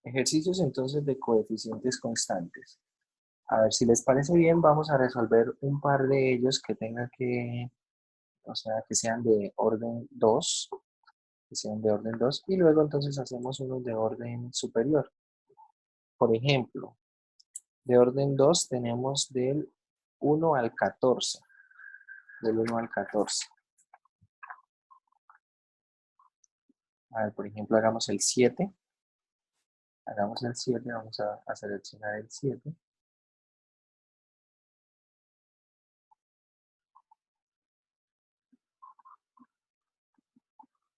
Ejercicios entonces de coeficientes constantes. A ver, si les parece bien, vamos a resolver un par de ellos que tengan que, o sea, que sean de orden 2, que sean de orden 2, y luego entonces hacemos unos de orden superior. Por ejemplo, de orden 2 tenemos del 1 al 14. Del 1 al 14. A ver, por ejemplo, hagamos el 7. Hagamos el 7, vamos a seleccionar el 7.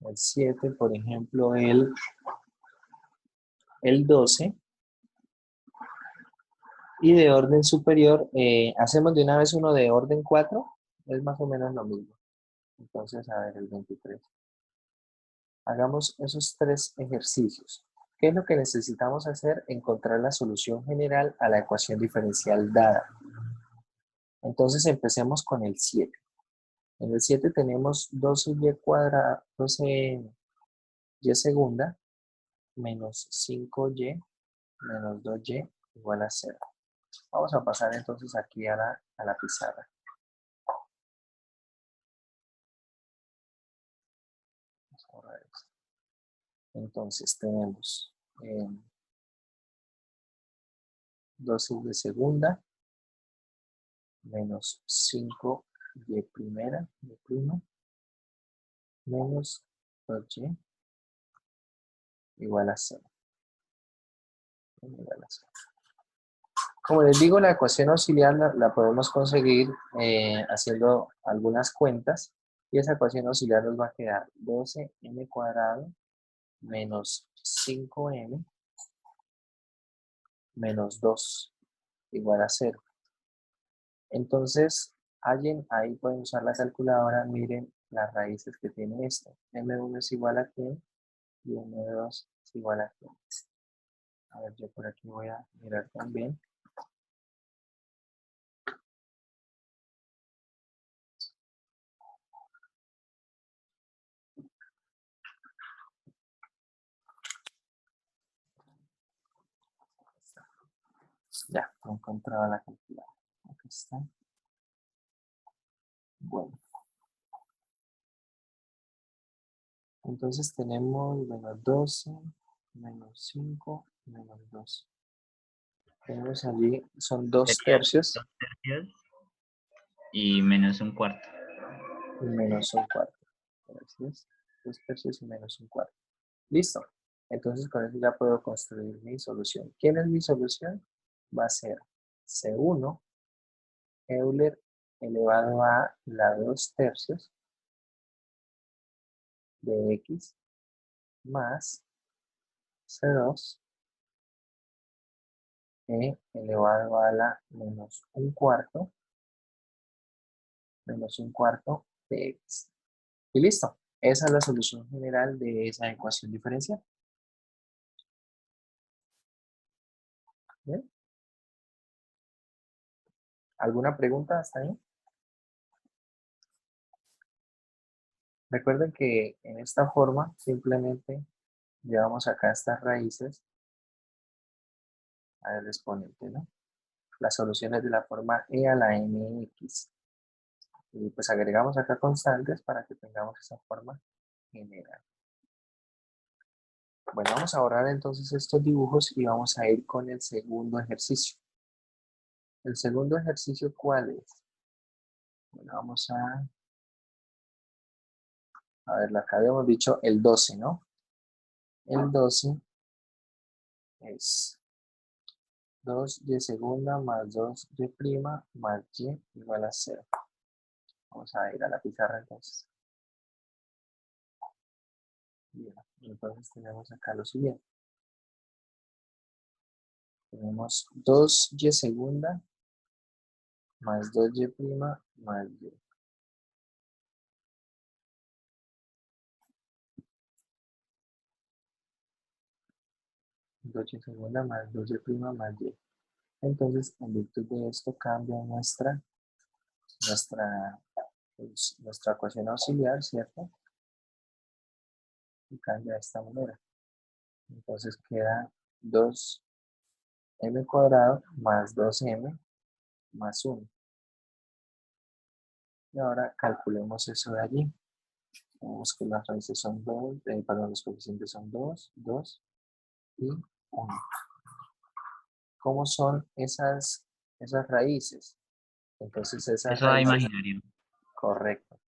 El 7, por ejemplo, el 12. Y de orden superior, hacemos de una vez uno de orden 4, es más o menos lo mismo. Entonces, a ver, el 23. Hagamos esos tres ejercicios. ¿Qué es lo que necesitamos hacer? Encontrar la solución general a la ecuación diferencial dada. Entonces, empecemos con el 7. En el 7 tenemos 12y cuadrado, 12y segunda, menos 5y, menos 2y, igual a 0. Vamos a pasar entonces aquí a la pizarra. Vamos a borrar esto. Entonces tenemos 12y segunda, menos 5y primera, y prima, menos 2y, igual a 0. Igual a 0. Como les digo, la ecuación auxiliar la podemos conseguir haciendo algunas cuentas, y esa ecuación auxiliar nos va a quedar 12m cuadrado menos 5m menos 2 igual a 0. Entonces, alguien ahí puede usar la calculadora, miren las raíces que tiene esto. M1 es igual a qué y M2 es igual a qué. A ver, yo por aquí voy a mirar también. Ya, he encontrado la calculadora. Aquí está. Bueno. Entonces tenemos menos 12, menos 5, menos 2. Tenemos allí, son 2 Sería tercios 2/3 y menos un cuarto. y menos un cuarto. Entonces, 2 tercios y menos un cuarto. Listo. Entonces con eso ya puedo construir mi solución. ¿Quién es mi solución? Va a ser C1 Euler elevado a la 2 tercios de X más C2 E elevado a la menos un cuarto de X. Y listo. Esa es la solución general de esa ecuación diferencial. ¿Bien? ¿Alguna pregunta hasta ahí? Recuerden que en esta forma simplemente llevamos acá estas raíces al exponente, ¿no? Las soluciones de la forma e a la mx. Y pues agregamos acá constantes para que tengamos esa forma general. Bueno, vamos a borrar entonces estos dibujos y vamos a ir con el segundo ejercicio. ¿El segundo ejercicio cuál es? Bueno, vamos a ver, acá habíamos dicho el 12, ¿no? El 12 es 2y segunda más 2y prima más y igual a 0. Vamos a ir a la pizarra entonces. Bien, entonces tenemos acá lo siguiente. Tenemos 2y segunda más 2y prima más y. 2y segunda más 2y prima más y. Entonces, en virtud de esto cambia nuestra ecuación auxiliar, ¿cierto? Y cambia de esta manera. Entonces queda 2m cuadrado más 2m más 1. Y ahora calculemos eso de allí. Vemos que las raíces son 2, perdón, los coeficientes son 2, 2 y 1. ¿Cómo son esas raíces? Entonces esas Eso da raíces, imaginario. correcto,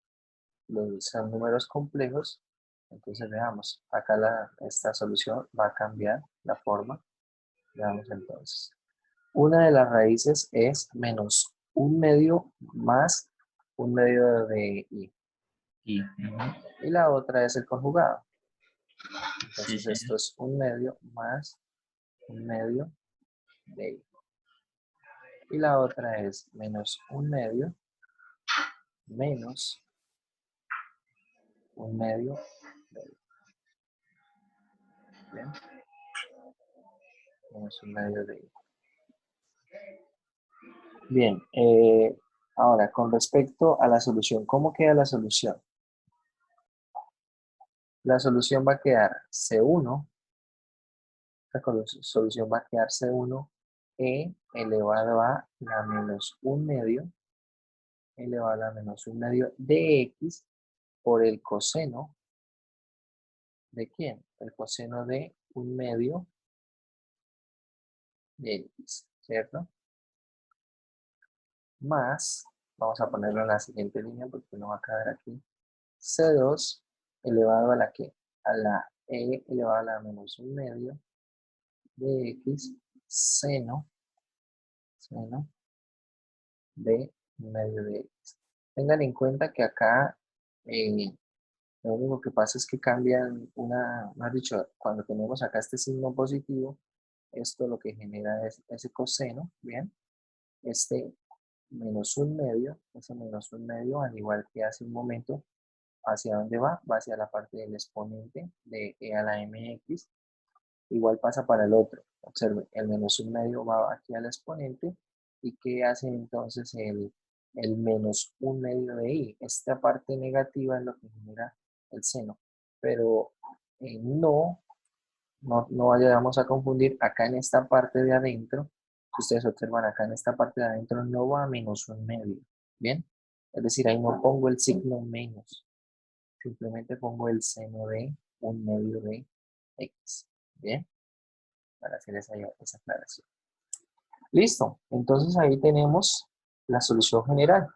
son números complejos. Entonces veamos, acá esta solución va a cambiar la forma. Veamos entonces. Una de las raíces es menos 1/2 más 1/2 de i. Y, Y la otra es el conjugado. sí, Entonces sí. esto es 1/2 más 1/2 de i. Y la otra es menos 1/2 menos 1/2 de i. Bien, menos 1/2 de i. Bien, ahora con respecto a la solución, ¿cómo queda la solución? La solución va a quedar C1, la solución va a quedar C1 e elevado a la menos 1/2 elevado a la menos 1/2 de x por el coseno de ¿quién? El coseno de 1/2 de x, ¿cierto? Más, vamos a ponerlo en la siguiente línea porque no va a caber aquí, C2 elevado a la ¿qué? A la e elevado a la menos 1/2 de x seno de 1/2 de x. Tengan en cuenta que acá lo único que pasa es que cambian más dicho, cuando tenemos acá este signo positivo, esto lo que genera es ese coseno, ¿bien? Este menos 1/2, ese menos 1/2, al igual que hace un momento, ¿hacia dónde va? Va hacia la parte del exponente de e a la mx. Igual pasa para el otro. Observen, el menos 1/2 va aquí al exponente. ¿Y qué hace entonces el menos 1/2 de i? Esta parte negativa es lo que genera el seno. Pero no vayamos a confundir. Acá en esta parte de adentro, si ustedes observan acá en esta parte de adentro, no va a menos 1/2. ¿Bien? Es decir, ahí no pongo el signo menos. Simplemente pongo el seno de 1/2 de x. ¿Bien? Para hacer esa aclaración. Listo, entonces ahí tenemos la solución general.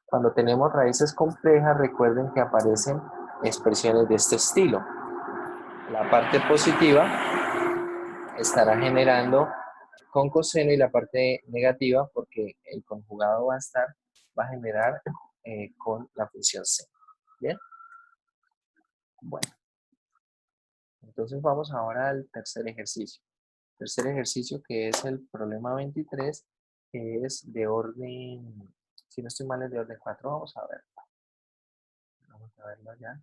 Cuando tenemos raíces complejas, recuerden que aparecen expresiones de este estilo. La parte positiva estará generando con coseno y la parte negativa, porque el conjugado va a generar con la función seno. ¿Bien? Bueno, entonces vamos ahora al tercer ejercicio. Tercer ejercicio, que es el problema 23, que es de orden, si no estoy mal, es de orden 4. Vamos a ver. Vamos a verlo ya.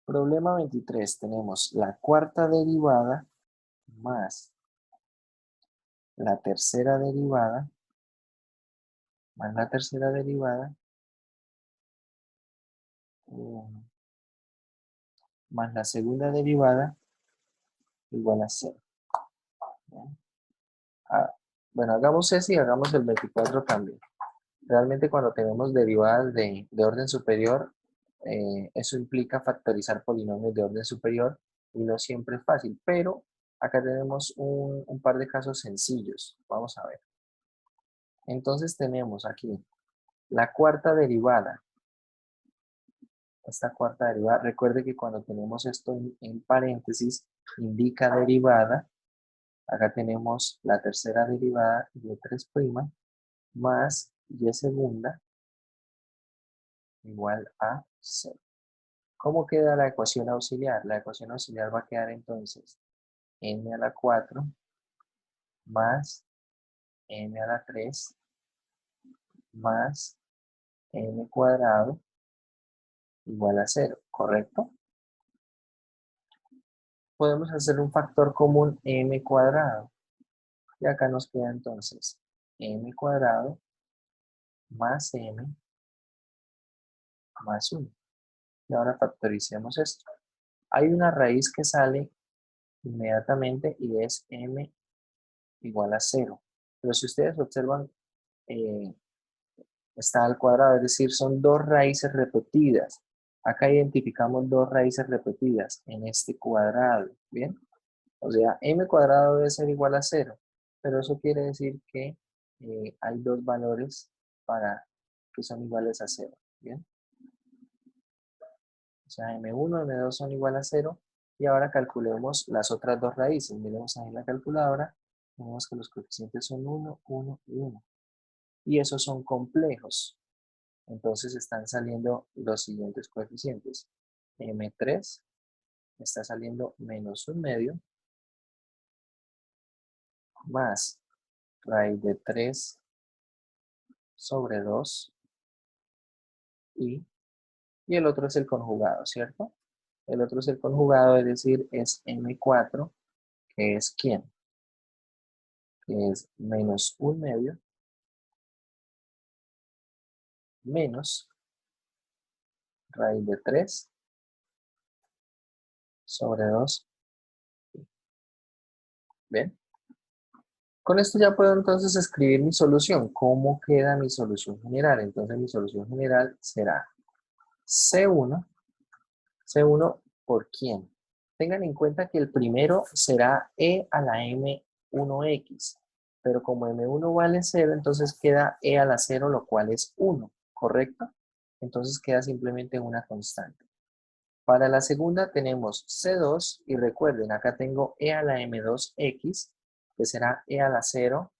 Problema 23, tenemos la cuarta derivada más la tercera derivada más la tercera derivada más la segunda derivada igual a 0. Bueno, hagamos ese y hagamos el 24 también. Realmente cuando tenemos derivadas de orden superior, eso implica factorizar polinomios de orden superior y no siempre es fácil, pero acá tenemos un par de casos sencillos. Vamos a ver. Entonces tenemos aquí la cuarta derivada. Esta cuarta derivada, recuerde que cuando tenemos esto en paréntesis, indica derivada. Acá tenemos la tercera derivada de 3' más y segunda igual a 0. ¿Cómo queda la ecuación auxiliar? La ecuación auxiliar va a quedar entonces n a la 4 más n a la 3 más n cuadrado igual a 0, ¿correcto? Podemos hacer un factor común m cuadrado. Y acá nos queda entonces m cuadrado más m más 1. Y ahora factoricemos esto. Hay una raíz que sale inmediatamente y es m igual a 0. Pero si ustedes observan, eh, está al cuadrado, es decir, son dos raíces repetidas. Acá identificamos dos raíces repetidas en este cuadrado, ¿bien? O sea, m cuadrado debe ser igual a 0, pero eso quiere decir que hay dos valores que son iguales a 0, ¿bien? O sea, m1 y m2 son igual a 0, y ahora calculemos las otras dos raíces. Miremos ahí en la calculadora, tenemos que los coeficientes son 1, 1 y 1. Y esos son complejos. Entonces están saliendo los siguientes coeficientes. M3 está saliendo menos 1/2 más raíz de 3 sobre 2 y el otro es el conjugado, ¿cierto? El otro es el conjugado, es decir, es M4, que es ¿quién? Que es menos 1/2 menos raíz de 3 sobre 2. ¿Bien? Con esto ya puedo entonces escribir mi solución. ¿Cómo queda mi solución general? Entonces mi solución general será C1. C1 ¿por quién? Tengan en cuenta que el primero será e a la m1x. Pero como m1 vale 0, entonces queda e a la 0, lo cual es 1. ¿Correcto? Entonces queda simplemente una constante. Para la segunda tenemos C2 y recuerden, acá tengo e a la m2x, que será e a la 0,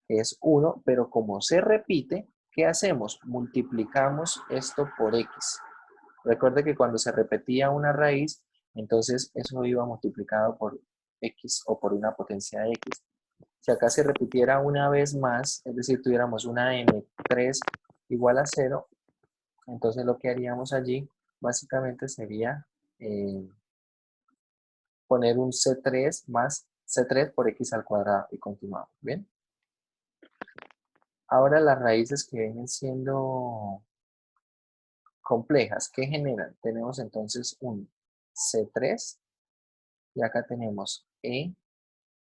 que es 1, pero como se repite, ¿qué hacemos? Multiplicamos esto por x. Recuerde que cuando se repetía una raíz, entonces eso iba multiplicado por x o por una potencia de x. Si acá se repitiera una vez más, es decir, tuviéramos una m3 igual a 0, entonces lo que haríamos allí básicamente sería poner un C3 más C3 por X al cuadrado y continuamos, ¿bien? Ahora las raíces que vienen siendo complejas, ¿qué generan? Tenemos entonces un C3 y acá tenemos E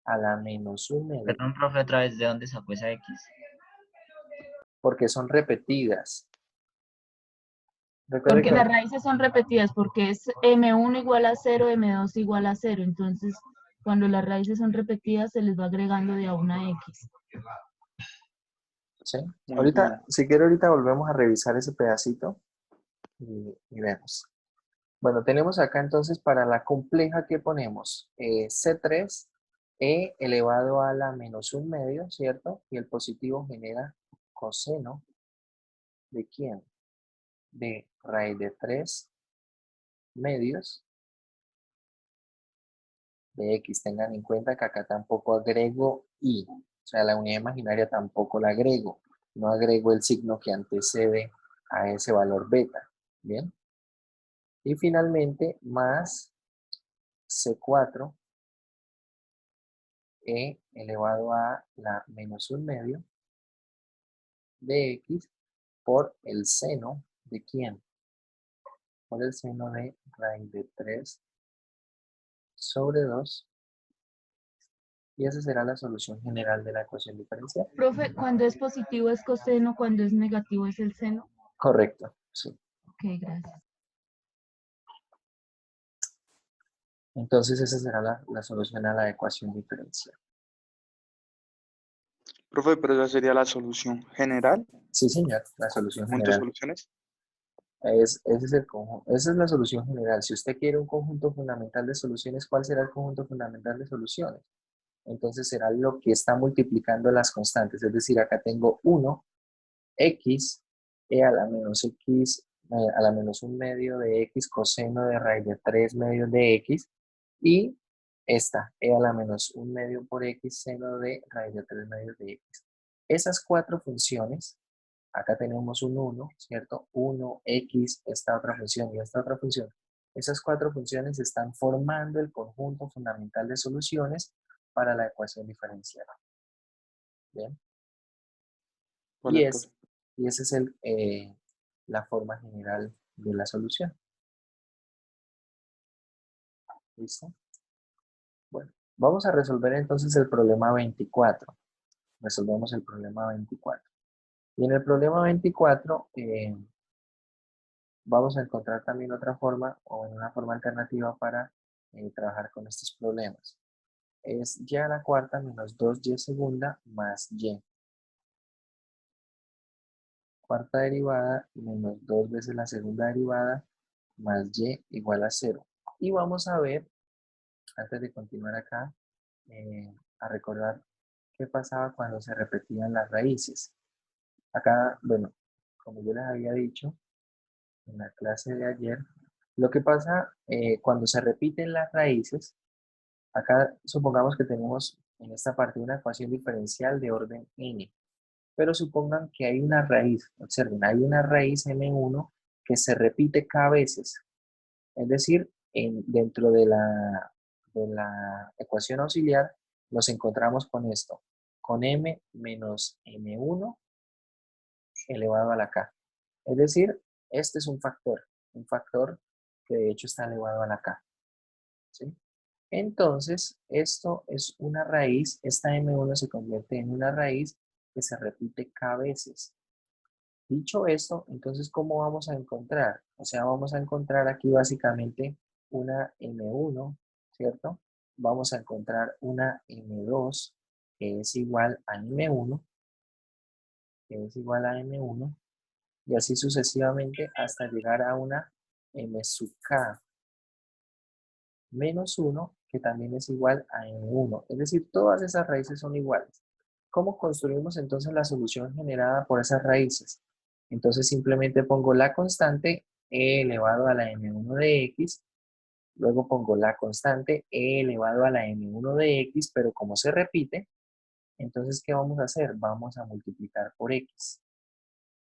a la menos 1/2 Perdón, profe, otra vez, ¿de dónde sacó esa X? porque son repetidas. Recuerde Porque que las raíces son repetidas, porque es m1 igual a 0, m2 igual a 0. Entonces, cuando las raíces son repetidas, se les va agregando de a una x. ¿sí? Muy Ahorita, bien. si quiere, ahorita volvemos a revisar ese pedacito y vemos. Bueno, tenemos acá entonces para la compleja que ponemos C3, E elevado a la menos 1/2, ¿cierto? Y el positivo genera coseno ¿de quién? De raíz de 3 medios de X. Tengan en cuenta que acá tampoco agrego Y. O sea, la unidad imaginaria tampoco la agrego. No agrego el signo que antecede a ese valor beta. ¿Bien? Y finalmente, más C4 E elevado a la menos 1/2 de X por el seno ¿de quién? Por el seno de raíz de 3 sobre 2. Y esa será la solución general de la ecuación diferencial. Profe, cuando es positivo es coseno, cuando es negativo es el seno. Correcto, sí. Ok, gracias. Entonces esa será la solución a la ecuación diferencial. Profe, pero esa sería la solución general. Sí, señor, la solución Conjunto de general. soluciones. Ese es el conjunto, esa es la solución general. Si usted quiere un conjunto fundamental de soluciones, ¿cuál será el conjunto fundamental de soluciones? Entonces será lo que está multiplicando las constantes. Es decir, acá tengo 1, x, e a la menos x, a la menos 1/2 de x coseno de raíz de 3 medios de x, y esta, e a la menos 1/2 por x seno de raíz de 3 medios de x. Esas cuatro funciones, acá tenemos un 1, ¿cierto? 1, x, esta otra función y esta otra función. Esas cuatro funciones están formando el conjunto fundamental de soluciones para la ecuación diferencial. ¿Bien? Vale, profe. Y esa es la forma general de la solución. ¿Listo? Bueno, vamos a resolver entonces el problema 24. Resolvemos el problema 24. Y en el problema 24 vamos a encontrar también otra forma o una forma alternativa para trabajar con estos problemas. Es y a la cuarta menos 2y segunda más y. Cuarta derivada menos 2 veces la segunda derivada más y igual a 0. Y vamos a ver, antes de continuar acá, a recordar qué pasaba cuando se repetían las raíces. Acá, bueno, como yo les había dicho en la clase de ayer, lo que pasa cuando se repiten las raíces, acá supongamos que tenemos en esta parte una ecuación diferencial de orden n, pero supongan que hay una raíz, observen, hay una raíz m1 que se repite cada veces, es decir, dentro de la ecuación auxiliar nos encontramos con esto, con m menos m1 elevado a la k. Es decir, este es un factor que de hecho está elevado a la k. ¿Sí? Entonces, esto es una raíz, esta m1 se convierte en una raíz que se repite k veces. Dicho esto, entonces, ¿cómo vamos a encontrar? O sea, vamos a encontrar aquí básicamente una m1, ¿cierto? Vamos a encontrar una m2 que es igual a m1, y así sucesivamente hasta llegar a una m sub k menos 1, que también es igual a m1. Es decir, todas esas raíces son iguales. ¿Cómo construimos entonces la solución generada por esas raíces? Entonces simplemente pongo la constante e elevado a la m1 de x, luego pongo la constante e elevado a la m1 de x, pero como se repite, entonces ¿qué vamos a hacer? Vamos a multiplicar por x.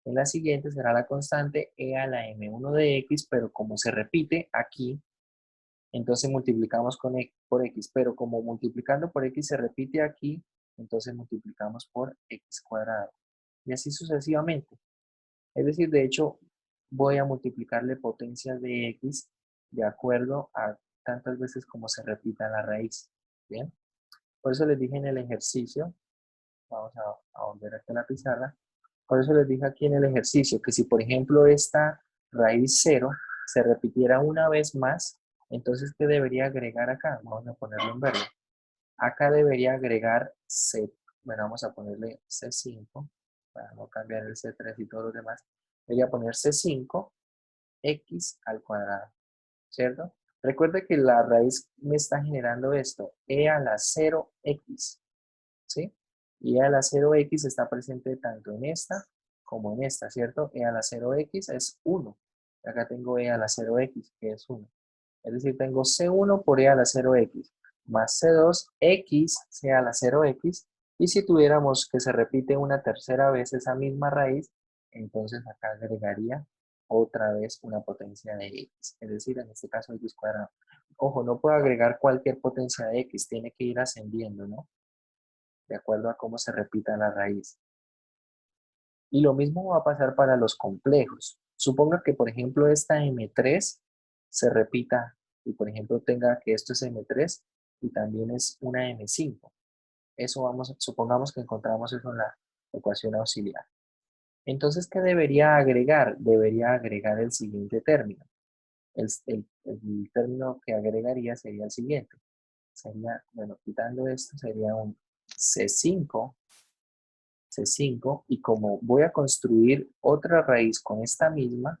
En la siguiente será la constante e a la m1 de x, pero como se repite aquí, entonces multiplicamos por x, pero como multiplicando por x se repite aquí, entonces multiplicamos por x cuadrado. Y así sucesivamente. Es decir, de hecho, voy a multiplicarle potencias de x de acuerdo a tantas veces como se repita la raíz. ¿Bien? Por eso les dije en el ejercicio, vamos a volver aquí a la pizarra, por eso les dije aquí en el ejercicio que si por ejemplo esta raíz 0 se repitiera una vez más, entonces ¿qué debería agregar acá? Vamos a ponerlo en verde. Acá debería agregar C, bueno, vamos a ponerle C5, para no cambiar el C3 y todos los demás. Debería poner C5, X al cuadrado, ¿cierto? Recuerde que la raíz me está generando esto, E a la 0X, ¿sí? Y E a la 0X está presente tanto en esta como en esta, ¿cierto? E a la 0X es 1. Acá tengo E a la 0X, que es 1. Es decir, tengo C1 por E a la 0X más C2X, C a la 0X. Y si tuviéramos que se repite una tercera vez esa misma raíz, entonces acá agregaría otra vez una potencia de X. Es decir, en este caso X cuadrado. Ojo, no puedo agregar cualquier potencia de X, tiene que ir ascendiendo, ¿no? De acuerdo a cómo se repita la raíz. Y lo mismo va a pasar para los complejos. Suponga que, por ejemplo, esta M3 se repita y, por ejemplo, tenga que esto es M3 y también es una M5. Eso supongamos que encontramos eso en la ecuación auxiliar. Entonces, ¿qué debería agregar? Debería agregar el siguiente término. El término que agregaría sería el siguiente. Sería, bueno, quitando esto, sería un C5, y como voy a construir otra raíz con esta misma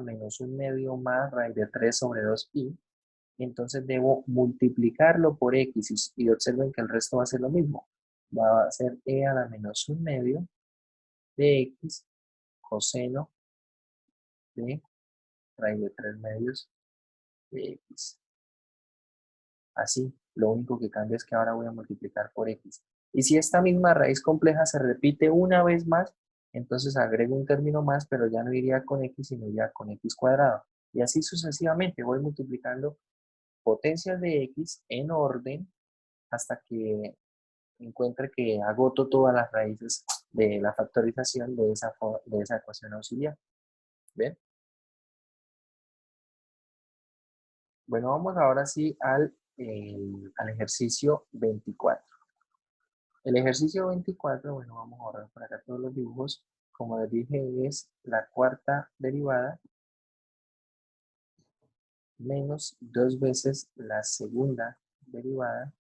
menos un medio más raíz de 3 sobre 2i, entonces debo multiplicarlo por x y observen que el resto va a ser lo mismo. Va a ser e a la menos un medio de x coseno de raíz de 3 medios de x. Así, lo único que cambia es que ahora voy a multiplicar por x. Y si esta misma raíz compleja se repite una vez más, entonces agrego un término más, pero ya no iría con x, sino ya con x cuadrado. Y así sucesivamente voy multiplicando potencias de x en orden hasta que encuentre que agoto todas las raíces de la factorización de esa ecuación auxiliar. ¿Ven? Bueno, vamos ahora sí al ejercicio 24. El ejercicio 24, bueno, vamos a borrar por acá todos los dibujos. Como les dije, es la cuarta derivada menos 2 veces la segunda derivada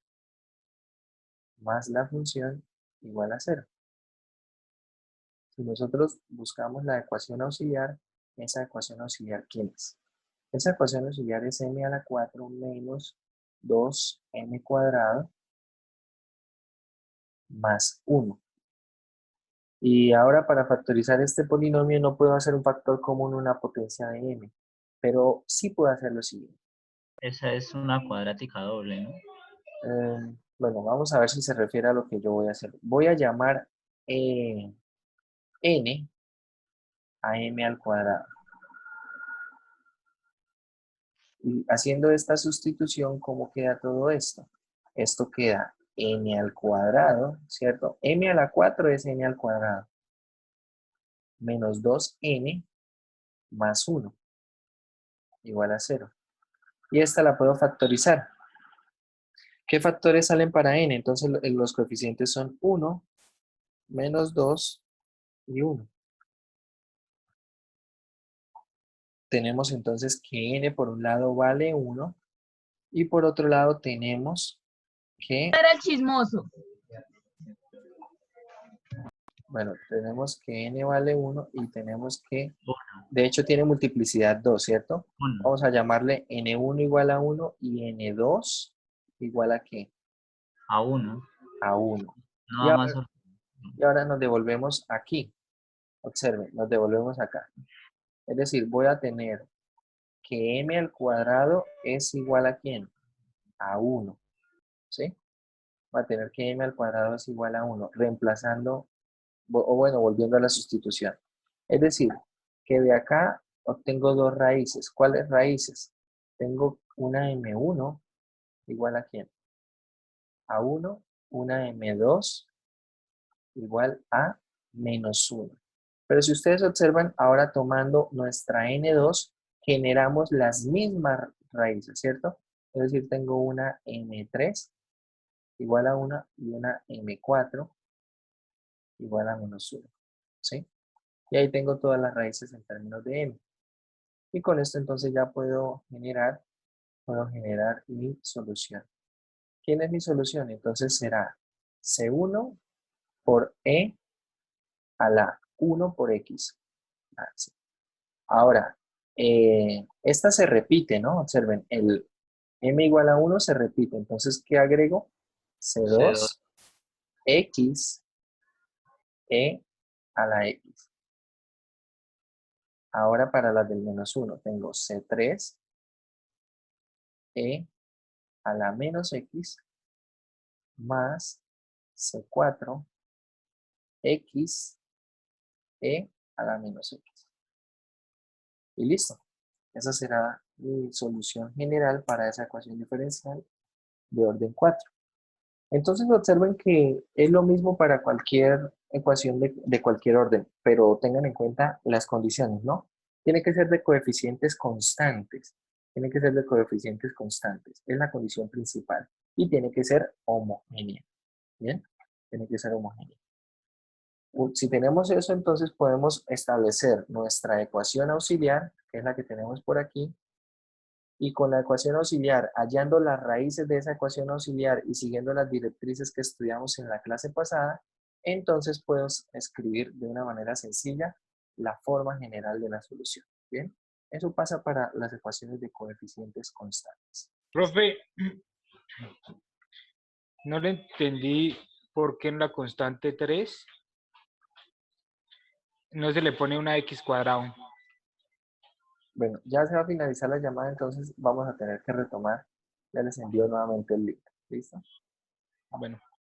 más la función igual a 0. Si nosotros buscamos la ecuación auxiliar, esa ecuación auxiliar, ¿quién es? Esa ecuación auxiliar es m a la 4 menos 2m cuadrado más 1. Y ahora para factorizar este polinomio no puedo hacer un factor común, una potencia de m, pero sí puedo hacer lo siguiente. Esa es una cuadrática doble, ¿no? Bueno, vamos a ver si se refiere a lo que yo voy a hacer. Voy a llamar n a m al cuadrado. Y haciendo esta sustitución, ¿cómo queda todo esto? Esto queda n al cuadrado, ¿cierto? M a la 4 es n al cuadrado. Menos 2n más 1 igual a 0. Y esta la puedo factorizar. ¿Qué factores salen para n? Entonces los coeficientes son 1, menos 2 y 1. Tenemos entonces que n por un lado vale 1 y por otro lado tenemos que, Era el chismoso. bueno, tenemos que n vale 1 y tenemos que, Uno, de hecho tiene multiplicidad 2, ¿cierto? uno. Vamos a llamarle n1 igual a 1 y n2 igual a ¿qué? A 1. A 1. No Y va ahora, más. y ahora nos devolvemos aquí. Observen, nos devolvemos acá. Es decir, voy a tener que m al cuadrado es igual a ¿quién? A 1. ¿Sí? Va a tener que m al cuadrado es igual a 1, reemplazando, o bueno, volviendo a la sustitución. Es decir, que de acá obtengo dos raíces. ¿Cuáles raíces? Tengo una m1 igual a ¿quién? A 1, una m2 igual a menos 1. Pero si ustedes observan, ahora tomando nuestra n2, generamos las mismas raíces, ¿cierto? Es decir, tengo una m3 igual a 1 y una m4 igual a menos 1, ¿sí? Y ahí tengo todas las raíces en términos de m. Y con esto entonces ya puedo generar mi solución. ¿Quién es mi solución? Entonces será C1 por E a la 1 por X. Así. Ahora, esta se repite, ¿no? Observen, el M igual a 1 se repite. Entonces, ¿qué agrego? C2. C2 X E a la X. Ahora para las del menos 1 tengo C3 E a la menos X más C4 X E a la menos X. Y listo. Esa será mi solución general para esa ecuación diferencial de orden 4. Entonces observen que es lo mismo para cualquier ecuación de cualquier orden, pero tengan en cuenta las condiciones, ¿no? Tiene que ser de coeficientes constantes. Tiene que ser de coeficientes constantes. Es la condición principal. Y tiene que ser homogénea. ¿Bien? Tiene que ser homogénea. Si tenemos eso, entonces podemos establecer nuestra ecuación auxiliar, que es la que tenemos por aquí, y con la ecuación auxiliar, hallando las raíces de esa ecuación auxiliar y siguiendo las directrices que estudiamos en la clase pasada, entonces puedo escribir de una manera sencilla la forma general de la solución. ¿Bien? Eso pasa para las ecuaciones de coeficientes constantes. Profe, no le entendí por qué en la constante 3 no se le pone una x cuadrado. Bueno, ya se va a finalizar la llamada, entonces vamos a tener que retomar. Ya les envío nuevamente el link. ¿Listo? Bueno.